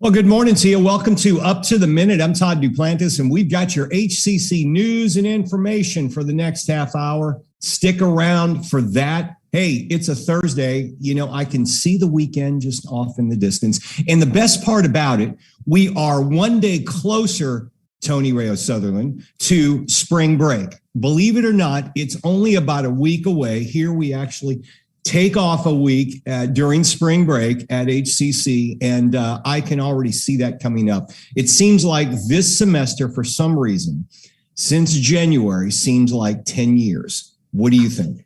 Well, good morning to you. Welcome to Up to the Minute. I'm Todd Duplantis, and we've got your HCC news and information for the next half hour. Stick around for that. Hey, it's a Thursday. You know, I can see the weekend just off in the distance. And the best part about it, we are one day closer, Tony Rayo Sutherland, to spring break. Believe it or not, it's only about a week away. Here we actually take off a week during spring break at HCC, and I can already see that coming up. It seems like this semester, for some reason, since January, seems like 10 years. What do you think?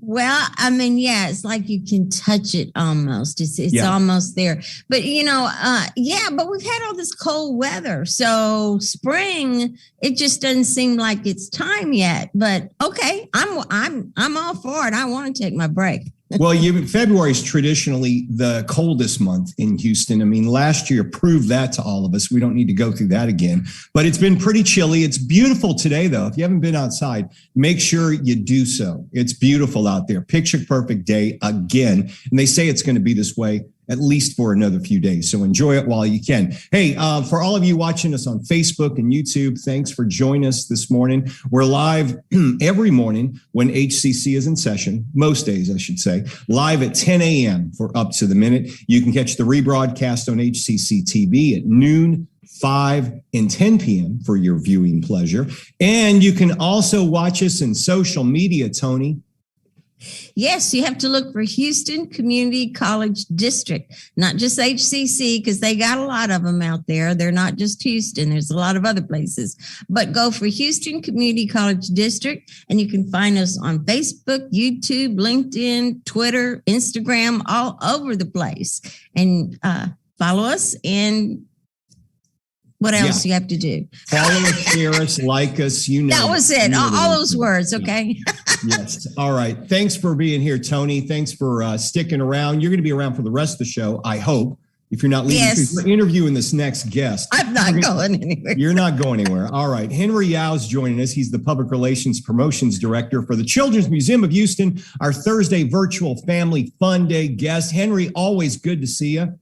Well, I mean, yeah, it's like you can touch it almost. It's almost there. But, you know, but we've had all this cold weather. So spring, it just doesn't seem like it's time yet. But OK, I'm all for it. I want to take my break. Well, February is traditionally the coldest month in Houston. I mean, last year proved that to all of us. We don't need to go through that again. But it's been pretty chilly. It's beautiful today, though. If you haven't been outside, make sure you do so. It's beautiful out there. Picture perfect day again. And they say it's going to be this way at least for another few days. So enjoy it while you can. Hey, for all of you watching us on Facebook and YouTube, thanks for joining us this morning. We're live every morning when HCC is in session, most days, I should say, live at 10 a.m. for Up to the Minute. You can catch the rebroadcast on HCCTV at noon, 5 and 10 p.m. for your viewing pleasure. And you can also watch us in social media, Tony. Yes, you have to look for Houston Community College District, not just HCC, because they got a lot of them out there. They're not just Houston. There's a lot of other places. But go for Houston Community College District, and you can find us on Facebook, YouTube, LinkedIn, Twitter, Instagram, all over the place. And follow us. And what else you have to do? Follow us, share us, like us. You know, that was it. All those words. Okay. Yes. All right. Thanks for being here, Tony. Thanks for sticking around. You're going to be around for the rest of the show, I hope. If you're not leaving, we're interviewing this next guest. I'm not going anywhere. You're not going anywhere. All right. Henry Yao's joining us. He's the Public Relations Promotions Director for the Children's Museum of Houston, our Thursday virtual family fun day guest. Henry, always good to see you.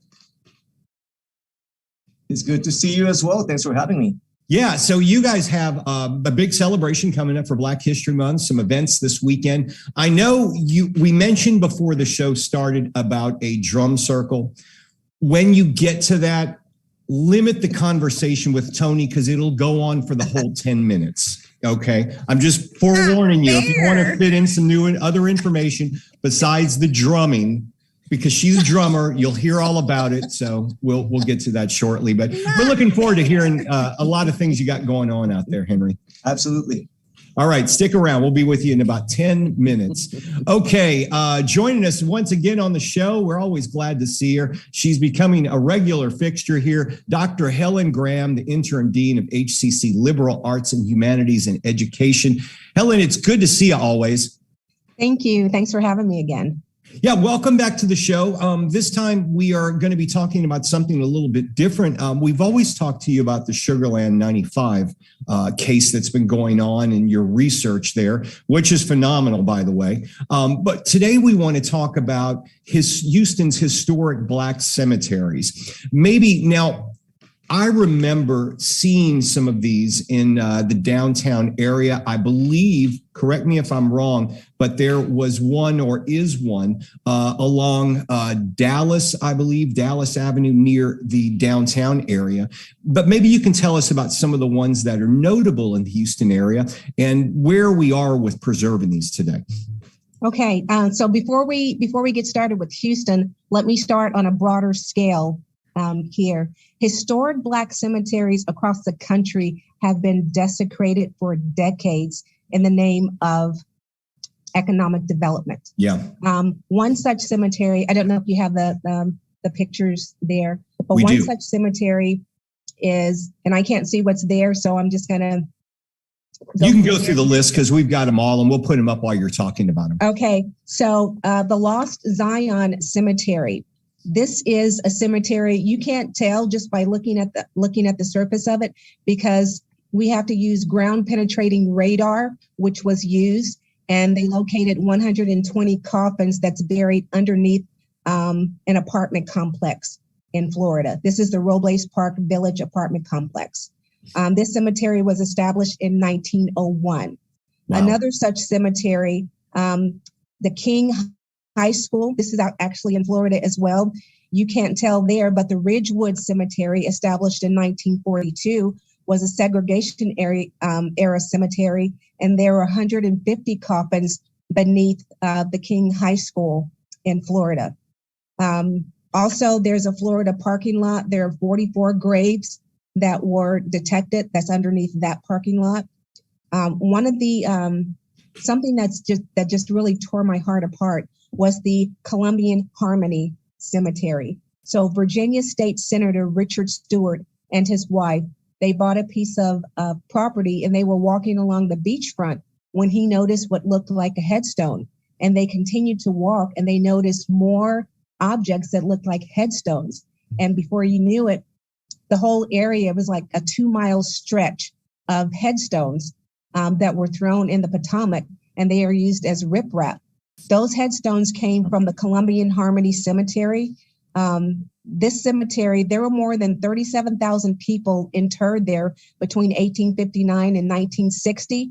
It's good to see you as well. Thanks for having me. Yeah, so you guys have a big celebration coming up for Black History Month, some events this weekend. I know we mentioned before the show started about a drum circle. When you get to that, limit the conversation with Tony because it'll go on for the whole 10 minutes. Okay, I'm just forewarning you. If you want to fit in some new and other information besides the drumming, because she's a drummer, you'll hear all about it. So we'll get to that shortly. But we're looking forward to hearing a lot of things you got going on out there, Henry. Absolutely. All right, stick around. We'll be with you in about 10 minutes. Okay, joining us once again on the show. We're always glad to see her. She's becoming a regular fixture here. Dr. Helen Graham, the Interim Dean of HCC Liberal Arts and Humanities and Education. Helen, it's good to see you always. Thank you. Thanks for having me again. Yeah, welcome back to the show. This time we are going to be talking about something a little bit different. We've always talked to you about the Sugarland 95 case that's been going on and your research there, which is phenomenal, by the way. But today we want to talk about Houston's historic Black cemeteries. Maybe now, I remember seeing some of these in the downtown area. I believe, correct me if I'm wrong, but there was one or is one along Dallas, I believe, Dallas Avenue near the downtown area. But maybe you can tell us about some of the ones that are notable in the Houston area and where we are with preserving these today. Okay, so before we get started with Houston, let me start on a broader scale here. Historic Black cemeteries across the country have been desecrated for decades in the name of economic development. Yeah. One such cemetery, I don't know if you have the pictures there, but we one do. Such cemetery is, and I can't see what's there, so I'm just going to. You can go through the list because we've got them all and we'll put them up while you're talking about them. Okay. So the Lost Zion Cemetery. This is a cemetery you can't tell just by looking at the surface of it because we have to use ground penetrating radar, which was used, and they located 120 coffins that's buried underneath an apartment complex in Florida. This is the Robles Park Village apartment complex. This cemetery was established in 1901. Wow. Another such cemetery, the King High School, this is actually in Florida as well. You can't tell there, but the Ridgewood Cemetery, established in 1942, was a segregation era cemetery, and there were 150 coffins beneath the King High School in Florida. Also, there's a Florida parking lot. There are 44 graves that were detected that's underneath that parking lot. One of the something that just really tore my heart apart was the Colombian Harmony Cemetery. So Virginia State Senator Richard Stewart and his wife, they bought a piece of property, and they were walking along the beachfront when he noticed what looked like a headstone. And they continued to walk, and they noticed more objects that looked like headstones. And before you knew it, the whole area was like a 2-mile stretch of headstones that were thrown in the Potomac, and they are used as riprap. Those headstones came from the Colombian Harmony Cemetery. This cemetery, there were more than 37,000 people interred there between 1859 and 1960.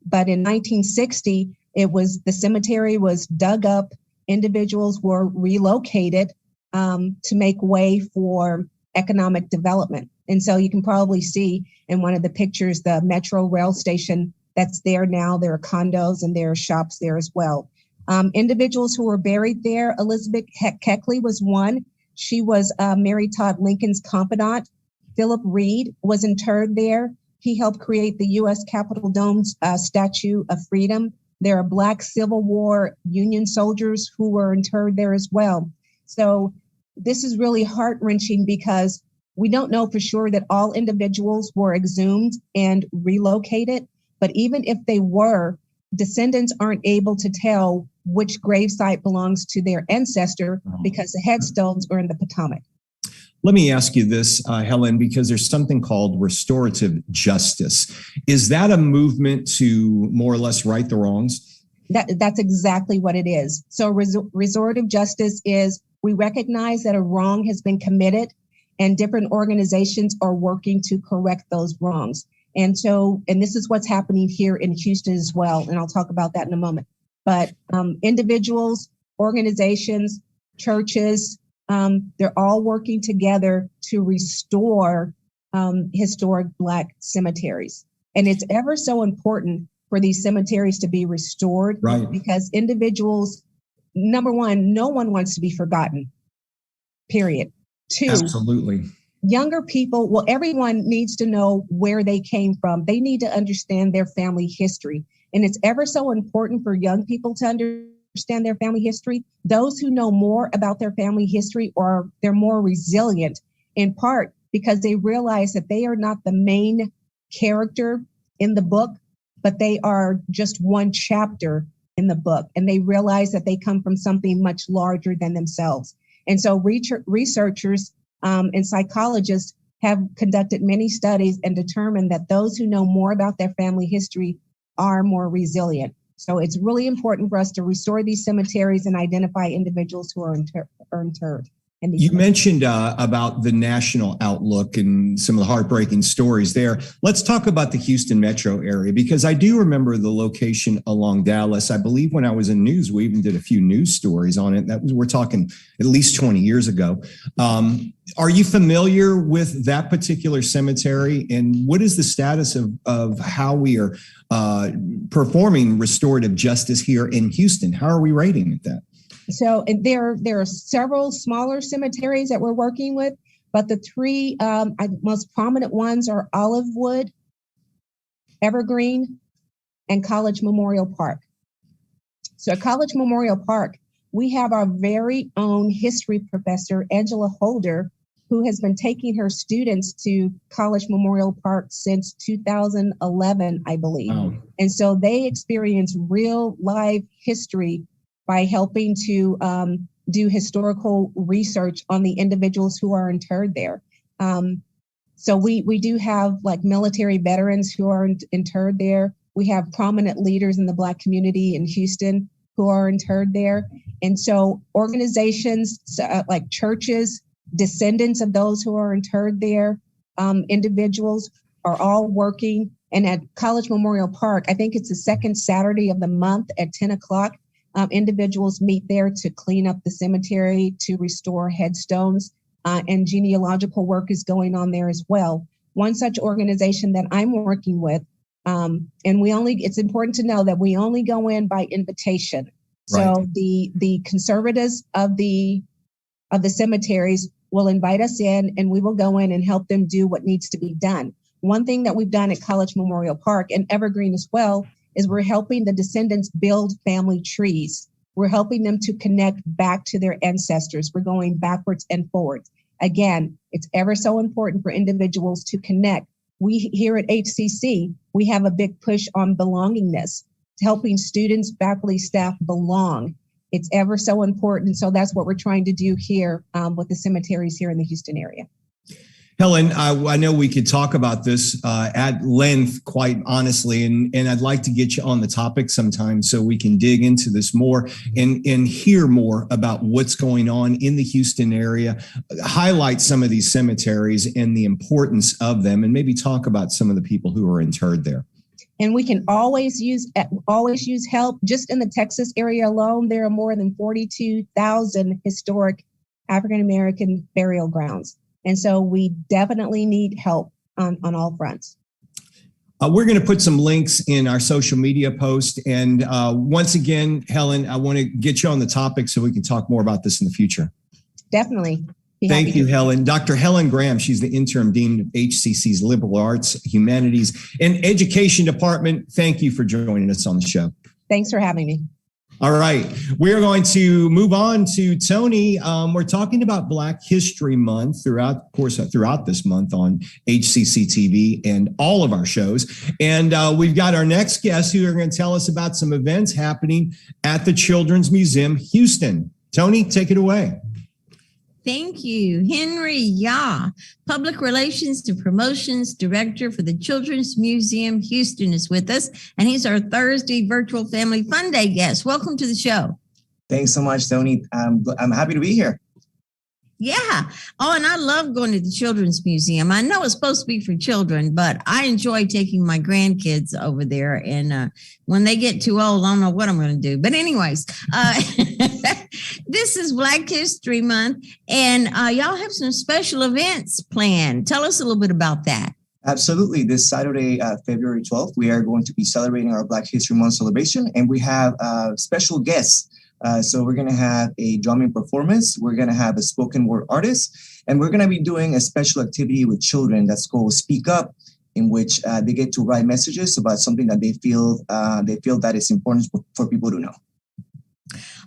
But in 1960, the cemetery was dug up. Individuals were relocated to make way for economic development. And so you can probably see in one of the pictures the Metro rail station that's there now. There are condos and there are shops there as well. Individuals who were buried there, Elizabeth Keckley was one. She was Mary Todd Lincoln's confidant. Philip Reed was interred there. He helped create the U.S. Capitol Dome's Statue of Freedom. There are Black Civil War Union soldiers who were interred there as well. So this is really heart-wrenching because we don't know for sure that all individuals were exhumed and relocated, but even if they were, descendants aren't able to tell which gravesite belongs to their ancestor because the headstones are in the Potomac. Let me ask you this, Helen, because there's something called restorative justice. Is that a movement to more or less right the wrongs? That's exactly what it is. So restorative justice is we recognize that a wrong has been committed and different organizations are working to correct those wrongs. And this is what's happening here in Houston as well. And I'll talk about that in a moment. But individuals, organizations, churches, they're all working together to restore historic Black cemeteries. And it's ever so important for these cemeteries to be restored, right? Because individuals, number one, no one wants to be forgotten, period. Two, absolutely. Younger people, well, everyone needs to know where they came from. They need to understand their family history. And it's ever so important for young people to understand their family history. Those who know more about their family history, they're more resilient, in part because they realize that they are not the main character in the book, but they are just one chapter in the book. And they realize that they come from something much larger than themselves. And so researchers and psychologists have conducted many studies and determined that those who know more about their family history are more resilient. So it's really important for us to restore these cemeteries and identify individuals who are interred. You mentioned about the national outlook and some of the heartbreaking stories there. Let's talk about the Houston metro area, because I do remember the location along Dallas. I believe when I was in news, we even did a few news stories on it. We're talking at least 20 years ago. Are you familiar with that particular cemetery? And what is the status of how we are performing restorative justice here in Houston? How are we rating at that? So there are several smaller cemeteries that we're working with, but the three most prominent ones are Olivewood, Evergreen, and College Memorial Park. So at College Memorial Park, we have our very own history professor, Angela Holder, who has been taking her students to College Memorial Park since 2011, I believe. Wow. And so they experience real live history by helping to do historical research on the individuals who are interred there. So we do have like military veterans who are interred there. We have prominent leaders in the Black community in Houston who are interred there. And so organizations like churches, descendants of those who are interred there, individuals are all working. And at College Memorial Park, I think it's the second Saturday of the month at 10 o'clock, individuals meet there to clean up the cemetery, to restore headstones, and genealogical work is going on there as well. One such organization that I'm working with, and it's important to know that we only go in by invitation. Right. So the conservators of the cemeteries will invite us in, and we will go in and help them do what needs to be done. One thing that we've done at College Memorial Park and Evergreen as well is we're helping the descendants build family trees. We're helping them to connect back to their ancestors. We're going backwards and forwards. Again, it's ever so important for individuals to connect. We here at HCC, we have a big push on belongingness, helping students, faculty, staff belong. It's ever so important. So that's what we're trying to do here with the cemeteries here in the Houston area. Helen, I know we could talk about this at length, quite honestly, and I'd like to get you on the topic sometime so we can dig into this more and hear more about what's going on in the Houston area, highlight some of these cemeteries and the importance of them, and maybe talk about some of the people who are interred there. And we can always use help. Just in the Texas area alone, there are more than 42,000 historic African-American burial grounds. And so we definitely need help on all fronts. We're going to put some links in our social media post. And once again, Helen, I want to get you on the topic so we can talk more about this in the future. Definitely. Thank you, Helen. Dr. Helen Graham, she's the interim dean of HCC's Liberal Arts, Humanities, and Education Department. Thank you for joining us on the show. Thanks for having me. All right. We're going to move on to Tony. We're talking about Black History Month throughout this month on HCCTV and all of our shows. And we've got our next guests who are going to tell us about some events happening at the Children's Museum, Houston. Tony, take it away. Thank you. Henry Yah, Public Relations and Promotions Director for the Children's Museum Houston, is with us, and he's our Thursday Virtual Family Fun Day guest. Welcome to the show. Thanks so much, Tony. I'm happy to be here. Yeah. Oh, and I love going to the Children's Museum. I know it's supposed to be for children, but I enjoy taking my grandkids over there. And when they get too old, I don't know what I'm going to do. But anyways, this is Black History Month, and y'all have some special events planned. Tell us a little bit about that. Absolutely. This Saturday, February 12th, we are going to be celebrating our Black History Month celebration, and we have special guests. So we're going to have a drumming performance. We're going to have a spoken word artist, and we're going to be doing a special activity with children that's called Speak Up, in which they get to write messages about something that they feel that is important for people to know.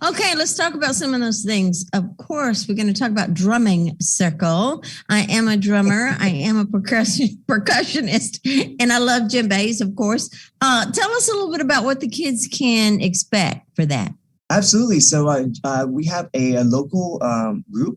Okay, let's talk about some of those things. Of course, we're going to talk about drumming circle. I am a drummer. I am a percussionist, and I love djembes, of course. Tell us a little bit about what the kids can expect for that. Absolutely. So we have a local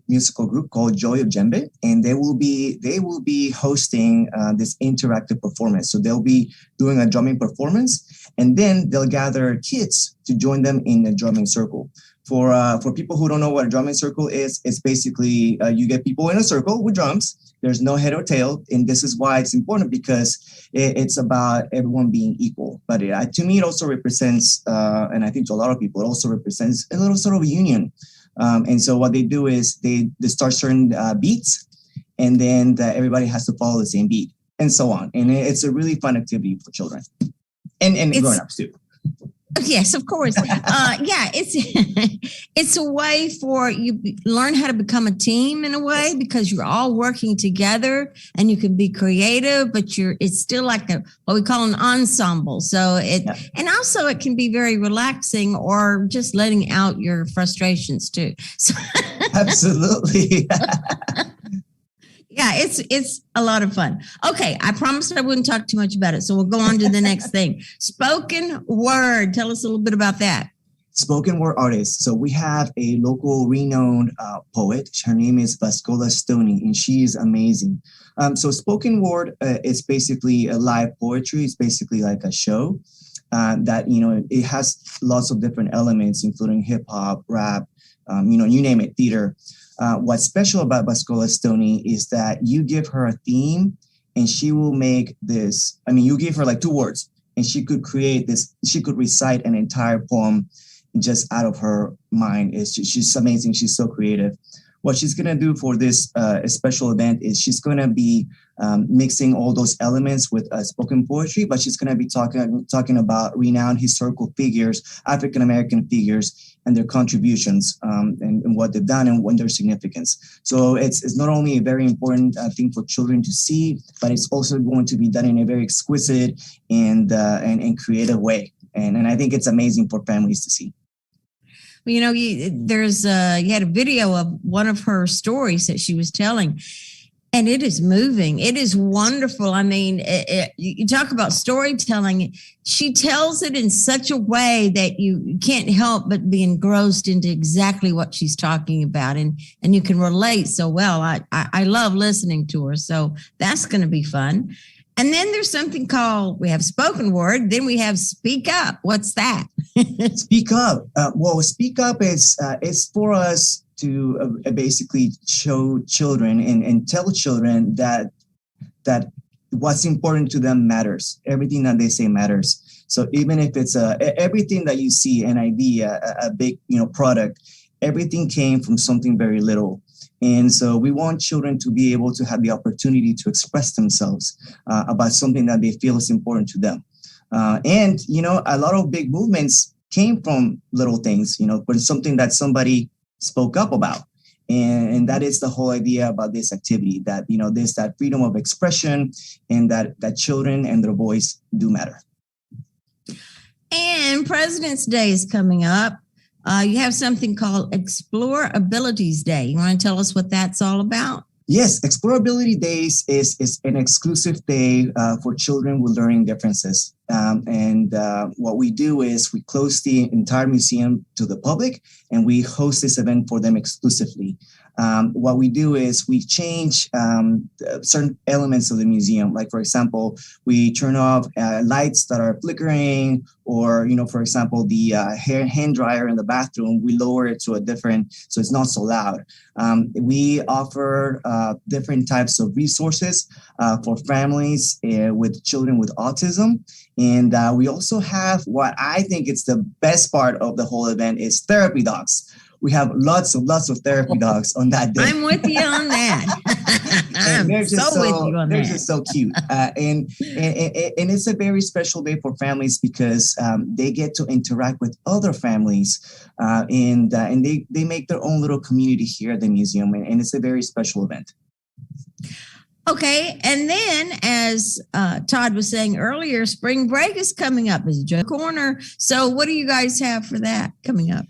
musical group called Joy of Djembe, and they will be hosting this interactive performance. So they'll be doing a drumming performance, and then they'll gather kids to join them in a drumming circle. For people who don't know what a drumming circle is, it's basically you get people in a circle with drums. There's no head or tail, and this is why it's important, because it's about everyone being equal. But to me, it also represents, and I think to a lot of people, it also represents a little sort of a union. And so what they do is they start certain beats, and then everybody has to follow the same beat, and so on. And it's a really fun activity for children and grown-ups too. Yes, of course. It's a way for you learn how to become a team in a way, because you're all working together and you can be creative, but it's still like what we call an ensemble. So and also it can be very relaxing, or just letting out your frustrations too. So Absolutely. Yeah, it's a lot of fun. Okay, I promised I wouldn't talk too much about it, so we'll go on to the next thing. Spoken word. Tell us a little bit about that. Spoken word artist. So we have a local renowned poet. Her name is Vascola Stoney, and she is amazing. So spoken word is basically a live poetry. It's basically like a show that, it has lots of different elements, including hip hop, rap, you name it, theater. What's special about Bascola Stoney is that you give her a theme and she will make this. I mean, you give her like 2 words and she could create this. She could recite an entire poem just out of her mind. She's amazing. She's so creative. What she's going to do for this special event is she's going to be mixing all those elements with spoken poetry, but she's going to be talking about renowned historical figures, African-American figures, and their contributions and what they've done and their significance. So it's not only a very important thing for children to see, but it's also going to be done in a very exquisite and creative way. And I think it's amazing for families to see. Well, you had a video of one of her stories that she was telling, and it is moving. It is wonderful. I mean, you talk about storytelling. She tells it in such a way that you can't help but be engrossed into exactly what she's talking about, and you can relate so well. I love listening to her, so that's going to be fun. And then there's something called, we have spoken word, then we have speak up. What's that? Speak up. Speak up is for us to basically show children and tell children that what's important to them matters. Everything that they say matters. So even if it's everything that you see, an idea, a big product, everything came from something very little. And so we want children to be able to have the opportunity to express themselves about something that they feel is important to them. And a lot of big movements came from little things, but it's something that somebody spoke up about. And that is the whole idea about this activity, that, there's that freedom of expression and that children and their voice do matter. And President's Day is coming up. You have something called Explorability Day. You want to tell us what that's all about? Yes, Explorability Days is an exclusive day for children with learning differences. And what we do is we close the entire museum to the public and we host this event for them exclusively. What we do is we change certain elements of the museum. Like, for example, we turn off lights that are flickering, or, for example, the hand dryer in the bathroom, we lower it to a different, so it's not so loud. We offer different types of resources for families with children with autism. And we also have what I think is the best part of the whole event is therapy dogs. We have lots of therapy dogs on that day. I'm with you on that. They're just so cute. And it's a very special day for families because they get to interact with other families and they make their own little community here at the museum. And it's a very special event. Okay. And then, as Todd was saying earlier, spring break is coming up as Joe Corner. So what do you guys have for that coming up?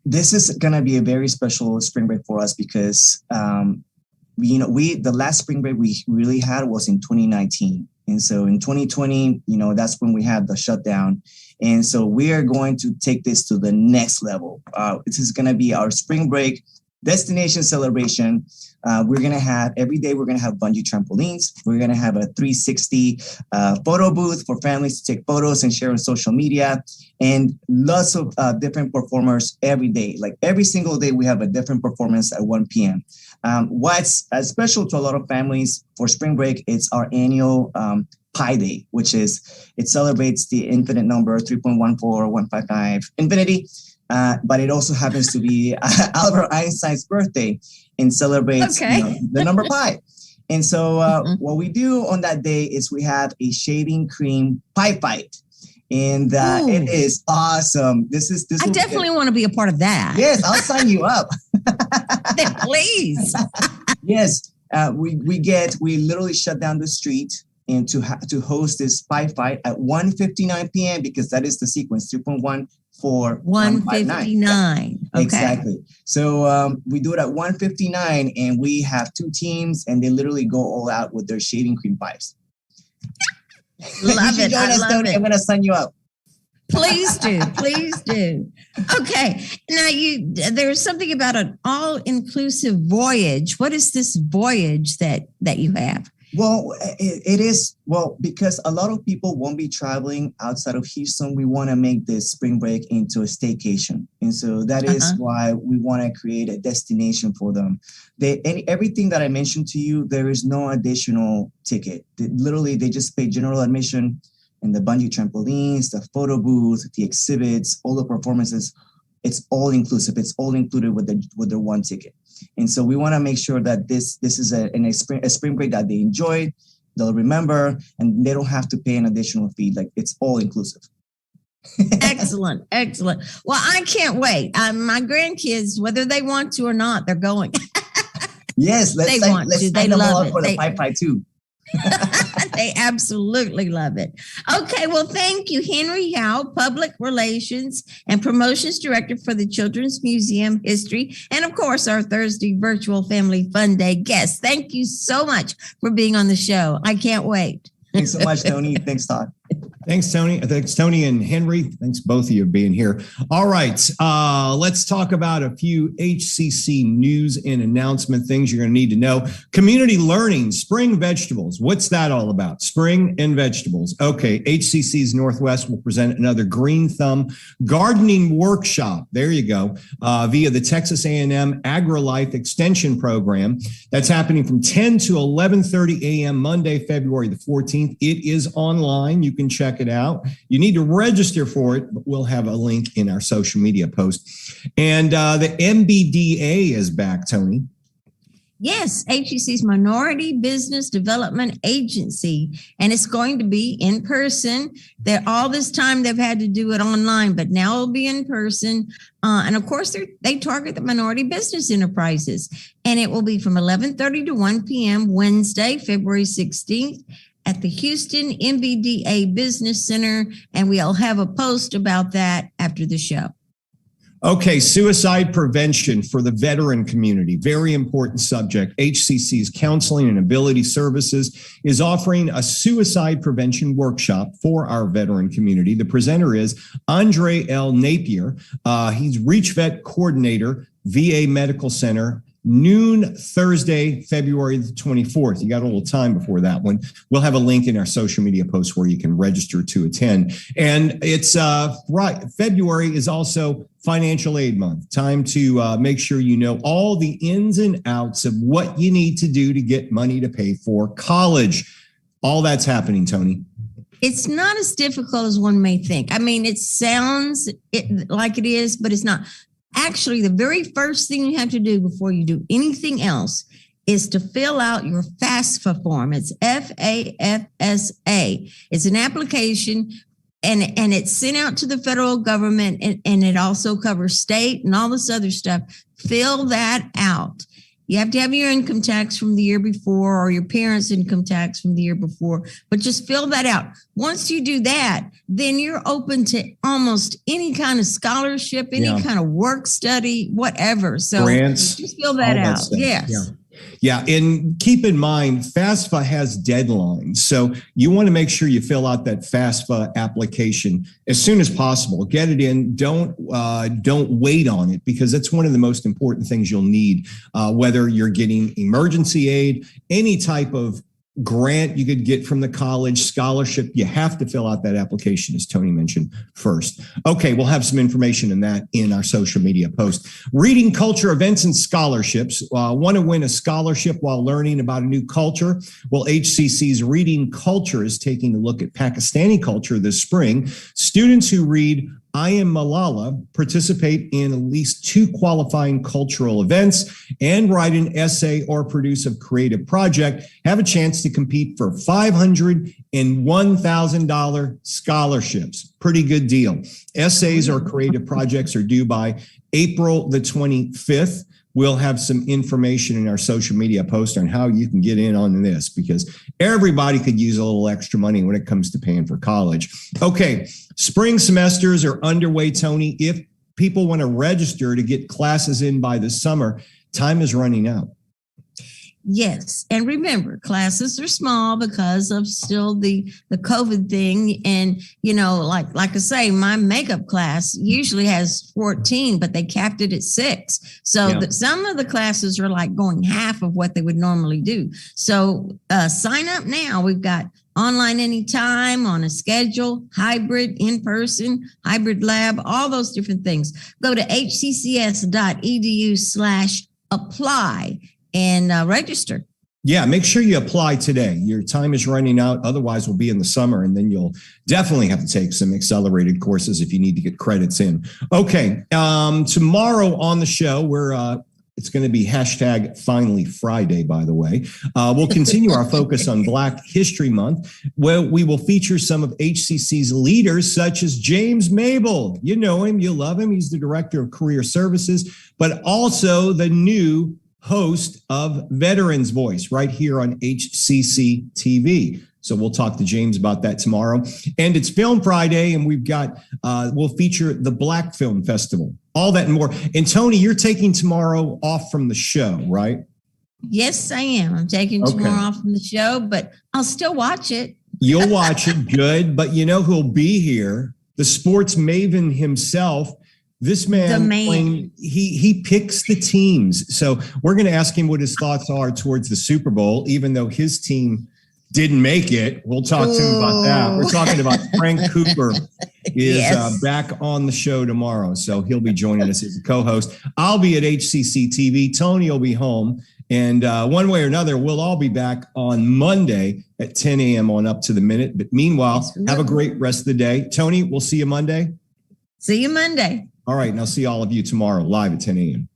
This is going to be a very special spring break for us because, the last spring break we really had was in 2019. And so in 2020, that's when we had the shutdown. And so we are going to take this to the next level. This is going to be our spring break destination celebration. We're going to have every day, we're going to have bungee trampolines. We're going to have a 360 photo booth for families to take photos and share on social media, and lots of different performers every day. Like every single day, we have a different performance at 1 p.m. What's special to a lot of families for spring break, it's our annual Pi Day, which is, it celebrates the infinite number 3.14155 infinity. But it also happens to be Albert Einstein's birthday and celebrates the number pi. And so what we do on that day is we have a shaving cream pie fight. And it is awesome. I definitely want to be a part of that. Yes, I'll sign you up. Please. Yes, we literally shut down the street and to host this pie fight at 1:59 p.m. because that is the sequence, 3.14159. Okay. Exactly. So we do it at 1:59 and we have 2 teams and they literally go all out with their shaving cream pies. Love it. I love it. I'm going to sign you up. Please do. Please do. Okay. Now there's something about an all-inclusive voyage. What is this voyage that you have? Well, it is, well, because a lot of people won't be traveling outside of Houston. We want to make this spring break into a staycation. And so that is why we want to create a destination for them. Everything that I mentioned to you, there is no additional ticket. Literally, they just pay general admission and the bungee trampolines, the photo booth, the exhibits, all the performances. It's all inclusive. It's all included with the one ticket. And so we want to make sure that this is a spring break that they enjoy, they'll remember, and they don't have to pay an additional fee. Like, it's all inclusive. Excellent. Well, I can't wait. My grandkids, whether they want to or not, they're going. Yes, let's sign them all up for the 552. They absolutely love it. Okay, well, thank you, Henry Yao, Public Relations and Promotions Director for the Children's Museum History, and of course, our Thursday Virtual Family Fun Day guest. Thank you so much for being on the show. I can't wait. Thanks so much, Tony. Thanks, Todd. Thanks, Tony. Thanks, Tony and Henry. Thanks, both of you, for being here. All right, let's talk about a few HCC news and announcement things you're going to need to know. Community learning, spring vegetables. What's that all about? Spring and vegetables. Okay, HCC's Northwest will present another Green Thumb gardening workshop. There you go, via the Texas A&M AgriLife Extension Program. That's happening from 10 to 11:30 a.m. Monday, February the 14th. It is online. You can check it out. You need to register for it, but we'll have a link in our social media post. And the MBDA is back, Tony. Yes, HCC's Minority Business Development Agency, and it's going to be in person. All this time they've had to do it online, but now it'll be in person. And of course, they target the minority business enterprises, and it will be from 11:30 to 1 p.m. Wednesday, February 16th. At the Houston MBDA Business Center, and we'll have a post about that after the show. Okay, suicide prevention for the veteran community, very important subject. HCC's Counseling and Ability Services is offering a suicide prevention workshop for our veteran community. The presenter is Andre L. Napier. He's Reach Vet Coordinator, VA Medical Center. Noon Thursday, February the 24th. You got a little time before that one. We'll have a link in our social media post where you can register to attend. And it's right. February is also financial aid month. Time to make sure you know all the ins and outs of what you need to do to get money to pay for college. All that's happening, Tony. It's not as difficult as one may think. I mean, it sounds like it is, but it's not. Actually, the very first thing you have to do before you do anything else is to fill out your FAFSA form. It's FAFSA. It's an application, and it's sent out to the federal government, and it also covers state and all this other stuff. Fill that out. You have to have your income tax from the year before or your parents' income tax from the year before, but just fill that out. Once you do that, then you're open to almost any kind of scholarship, any kind of work study, whatever. So grants, just fill that out. Yes. Yeah. And keep in mind, FAFSA has deadlines. So you want to make sure you fill out that FAFSA application as soon as possible. Get it in. Don't wait on it, because that's one of the most important things you'll need, whether you're getting emergency aid, any type of grant you could get from the college, scholarship. You have to fill out that application, as Tony mentioned, first. Okay, we'll have some information on that in our social media post. Reading culture events and scholarships. Want to win a scholarship while learning about a new culture? Well, HCC's Reading Culture is taking a look at Pakistani culture this spring. Students who read I Am Malala participate in at least 2 qualifying cultural events and write an essay or produce a creative project, have a chance to compete for $500 and $1,000 scholarships. Pretty good deal. Essays or creative projects are due by April the 25th. We'll have some information in our social media post on how you can get in on this, because everybody could use a little extra money when it comes to paying for college. Okay, spring semesters are underway, Tony. If people want to register to get classes in by the summer, time is running out. Yes. And remember, classes are small because of still the COVID thing. And, like I say, my makeup class usually has 14, but they capped it at 6. So some of the classes are like going half of what they would normally do. So sign up now. We've got online anytime, on a schedule, hybrid, in-person, hybrid lab, all those different things. Go to hccs.edu/apply and register. Yeah, make sure you apply today. Your time is running out. Otherwise, we'll be in the summer, and then you'll definitely have to take some accelerated courses if you need to get credits in. Okay, tomorrow on the show, it's going to be #Finally Friday, by the way. We'll continue our focus on Black History Month, where we will feature some of HCC's leaders, such as James Mabel. You know him, you love him. He's the Director of Career Services, but also the new host of Veterans Voice right here on HCCTV. So we'll talk to James about that tomorrow. And it's Film Friday, and we'll feature the Black Film Festival, all that and more. And Tony, you're taking tomorrow off from the show, right? Yes, I am. I'm taking tomorrow off from the show, but I'll still watch it. You'll watch it, good. But you know who'll be here? The sports maven himself. This man, he picks the teams. So we're going to ask him what his thoughts are towards the Super Bowl, even though his team didn't make it. We'll talk to him about that. We're talking about Frank Cooper is back on the show tomorrow. So he'll be joining us as a co-host. I'll be at HCC TV. Tony will be home. And one way or another, we'll all be back on Monday at 10 a.m. on Up to the Minute. But meanwhile, have a great rest of the day. Tony, we'll see you Monday. See you Monday. All right. And I'll see all of you tomorrow live at 10 a.m.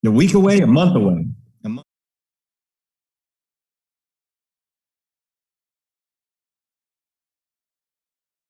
A week away, a month away.